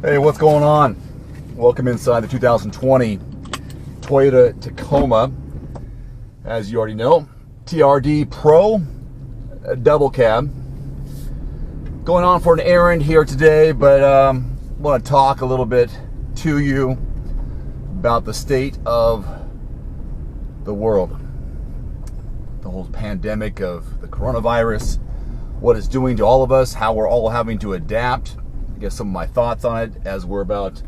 Hey, what's going on? Welcome inside the 2020 Toyota Tacoma. As you already know, TRD Pro double cab. Going on for an errand here today, but want to talk a little bit to you about the state of the world. The whole pandemic of the coronavirus, what it's doing to all of us, how we're all having to adapt. I guess some of my thoughts on it as we're about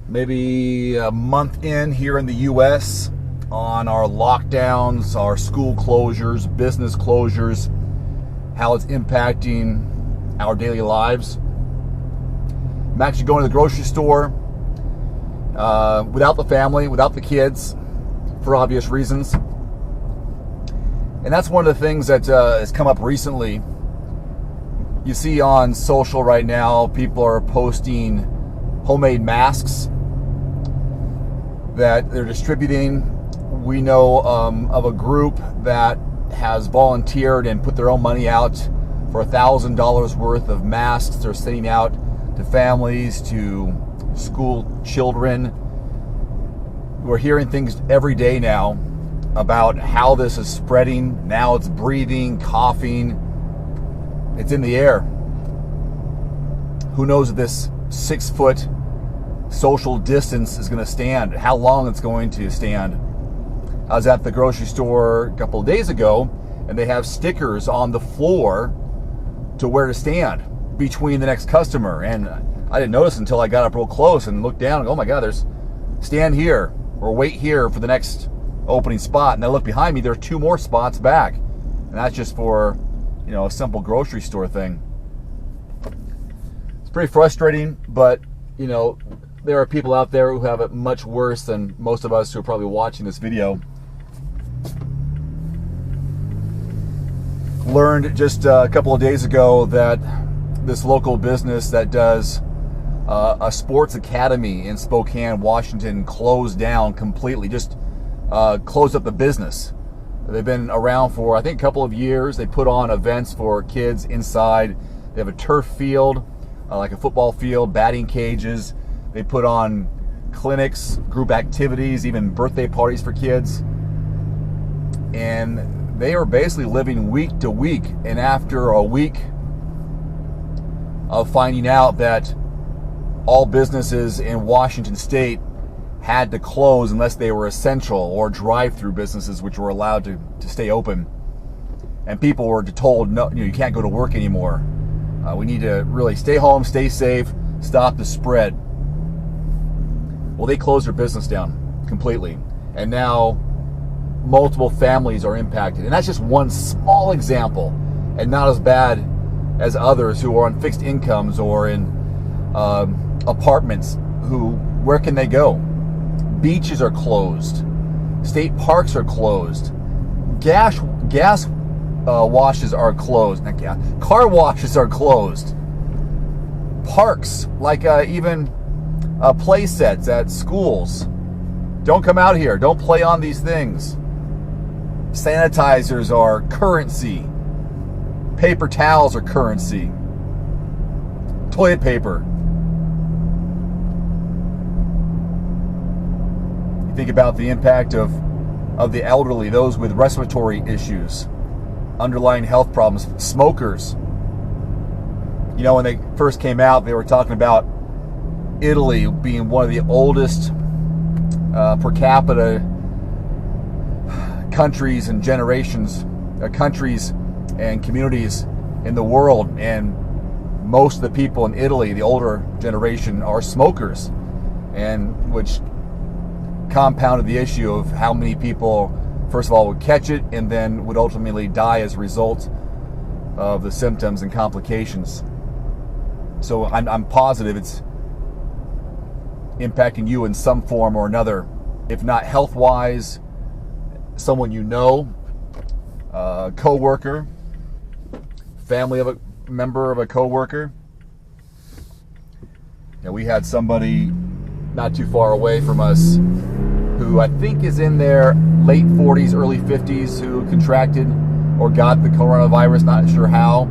maybe a month in here in the U.S. on our lockdowns, our school closures, business closures, how it's impacting our daily lives. I'm actually going to the grocery store without the family, without the kids, for obvious reasons. And that's one of the things that has come up recently. You see on social right now, people are posting homemade masks that they're distributing. We know of a group that has volunteered and put their own money out for $1,000 worth of masks. They're sending out to families, to school children. We're hearing things every day now about how this is spreading. Now it's breathing, coughing. It's in the air. Who knows if this 6-foot social distance is going to stand, how long it's going to stand. I was at the grocery store a couple of days ago, and they have stickers on the floor to where to stand between the next customer. And I didn't notice until I got up real close and looked down and oh my God, there's stand here or wait here for the next opening spot. And I look behind me, there are 2 more spots back. And that's just for, a simple grocery store thing. It's pretty frustrating, but, there are people out there who have it much worse than most of us who are probably watching this video. Learned just a couple of days ago that this local business that does a sports academy in Spokane, Washington, closed down completely, just closed up the business. They've been around for, I think, a couple of years. They put on events for kids inside. They have a turf field, like a football field, batting cages. They put on clinics, group activities, even birthday parties for kids. And they are basically living week to week. And after a week of finding out that all businesses in Washington State had to close unless they were essential, or drive-through businesses which were allowed to stay open, and people were told, no, you can't go to work anymore. We need to really stay home, stay safe, stop the spread. Well, they closed their business down completely, and now multiple families are impacted. And that's just one small example, and not as bad as others who are on fixed incomes or in apartments. Where can they go? Beaches are closed. State parks are closed. Gas washes are closed. Not gas. Car washes are closed. Parks, like even play sets at schools. Don't come out here. Don't play on these things. Sanitizers are currency. Paper towels are currency. Toilet paper. You think about the impact of the elderly, those with respiratory issues, underlying health problems, smokers. When they first came out, they were talking about Italy being one of the oldest per capita countries and countries and communities in the world. And most of the people in Italy, the older generation, are smokers, and which compounded the issue of how many people, first of all, would catch it and then would ultimately die as a result of the symptoms and complications. So I'm positive it's impacting you in some form or another, if not health-wise, someone a co-worker, family of a member of a co-worker. We had somebody not too far away from us who I think is in their late 40s, early 50s, who contracted or got the coronavirus, not sure how.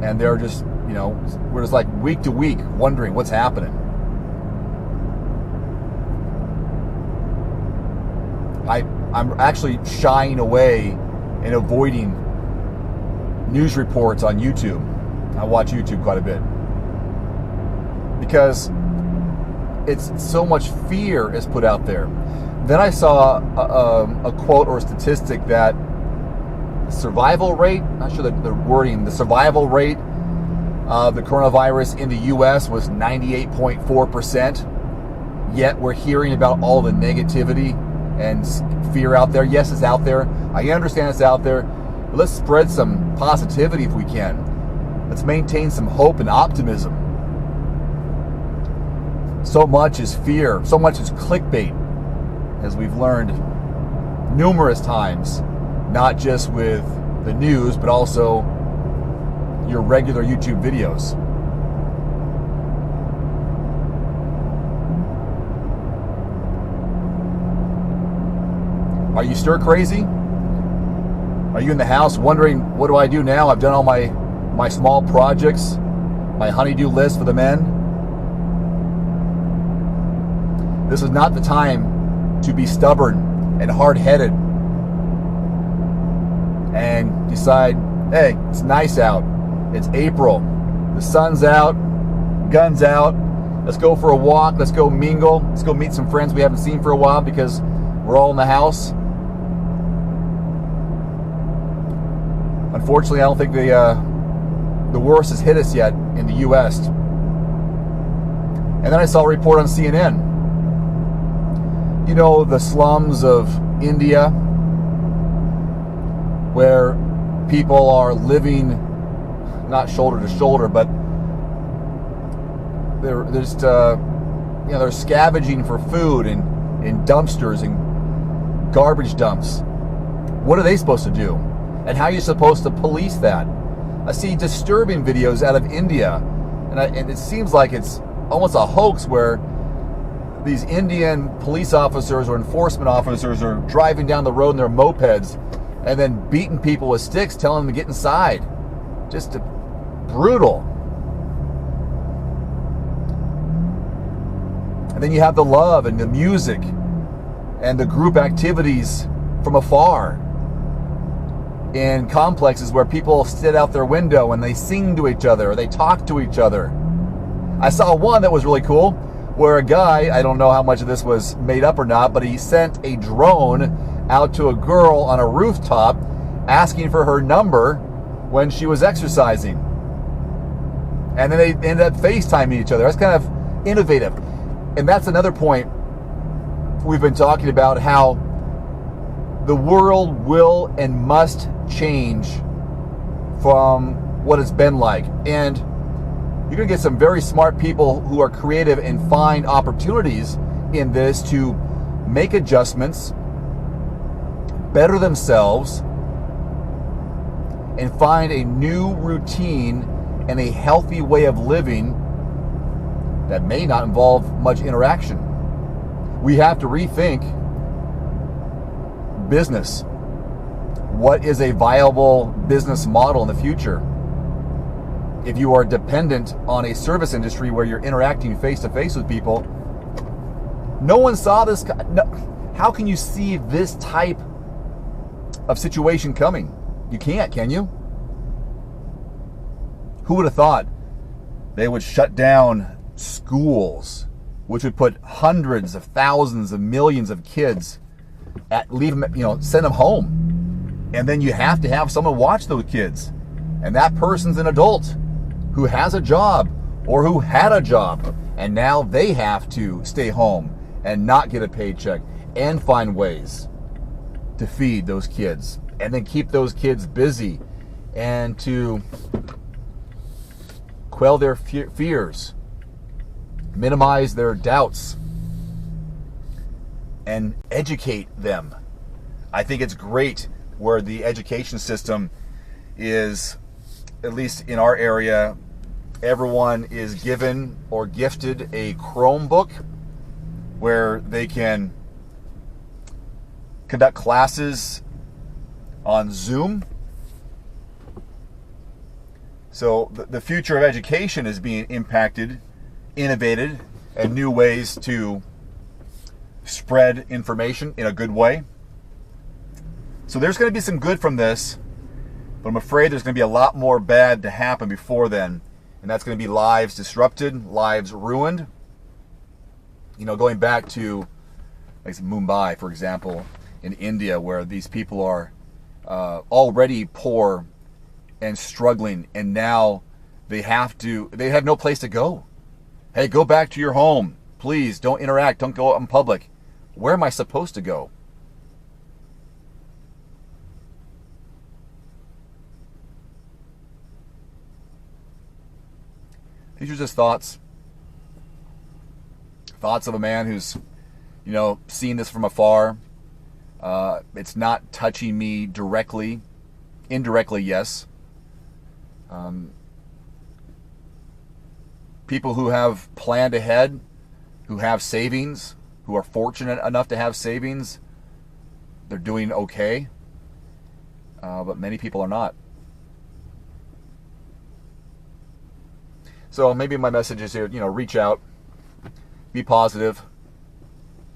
And they're just we're just like week to week wondering what's happening. I'm actually shying away and avoiding news reports on YouTube. I watch YouTube quite a bit because it's so much fear is put out there. Then I saw a quote or a statistic that the survival rate, not sure the wording, the survival rate of the coronavirus in the U.S. was 98.4%. Yet we're hearing about all the negativity and fear out there. Yes, it's out there. I understand it's out there. But let's spread some positivity if we can. Let's maintain some hope and optimism. So much is fear. So much is clickbait, as we've learned numerous times, not just with the news, but also your regular YouTube videos. Are you stir crazy? Are you in the house wondering, what do I do now? I've done all my small projects, my honey-do list for the men. This is not the time to be stubborn and hard-headed and decide, hey, it's nice out. It's April. The sun's out. Guns out. Let's go for a walk. Let's go mingle. Let's go meet some friends we haven't seen for a while because we're all in the house. Unfortunately, I don't think the worst has hit us yet in the U.S. And then I saw a report on CNN. You know, the slums of India, where people are living not shoulder to shoulder, but they're just they're scavenging for food in dumpsters and garbage dumps. What are they supposed to do? And how are you supposed to police that? I see disturbing videos out of India, and it seems like it's almost a hoax where these Indian police officers or enforcement officers are driving down the road in their mopeds and then beating people with sticks, telling them to get inside. Just brutal. And then you have the love and the music and the group activities from afar in complexes where people sit out their window and they sing to each other or they talk to each other. I saw one that was really cool where a guy, I don't know how much of this was made up or not, but he sent a drone out to a girl on a rooftop asking for her number when she was exercising. And then they ended up FaceTiming each other. That's kind of innovative. And that's another point we've been talking about, how the world will and must change from what it's been like. And you're going to get some very smart people who are creative and find opportunities in this to make adjustments, better themselves, and find a new routine and a healthy way of living that may not involve much interaction. We have to rethink business. What is a viable business model in the future? If you are dependent on a service industry where you're interacting face to face with people, no one saw this. How can you see this type of situation coming? You can't, can you? Who would have thought they would shut down schools, which would put hundreds of thousands of millions of kids send them home. And then you have to have someone watch those kids. And that person's an adult who has a job or who had a job. And now they have to stay home and not get a paycheck and find ways to feed those kids and then keep those kids busy and to quell their fears, minimize their doubts, and educate them. I think it's great where the education system is, at least in our area, everyone is given or gifted a Chromebook where they can conduct classes on Zoom. So the future of education is being impacted, innovated, and new ways to spread information in a good way. So there's going to be some good from this, but I'm afraid there's going to be a lot more bad to happen before then. And that's going to be lives disrupted, lives ruined. You know, going back to like Mumbai, for example, in India, where these people are already poor and struggling, and now they have no place to go. Hey, go back to your home. Please don't interact. Don't go out in public. Where am I supposed to go? These are just thoughts. Thoughts of a man who's, you know, seen this from afar. It's not touching me directly. Indirectly, yes. People who have planned ahead, who have savings, who are fortunate enough to have savings, they're doing okay. But many people are not. So maybe my message is here, you know, reach out, be positive,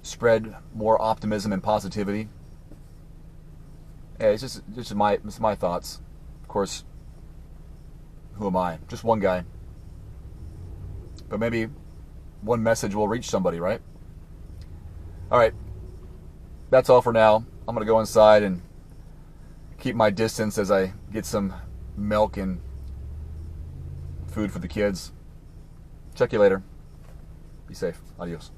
spread more optimism and positivity. Yeah, it's just my thoughts. Of course, who am I? Just one guy. But maybe one message will reach somebody, right? All right. That's all for now. I'm going to go inside and keep my distance as I get some milk and food for the kids. Check you later. Be safe. Adios.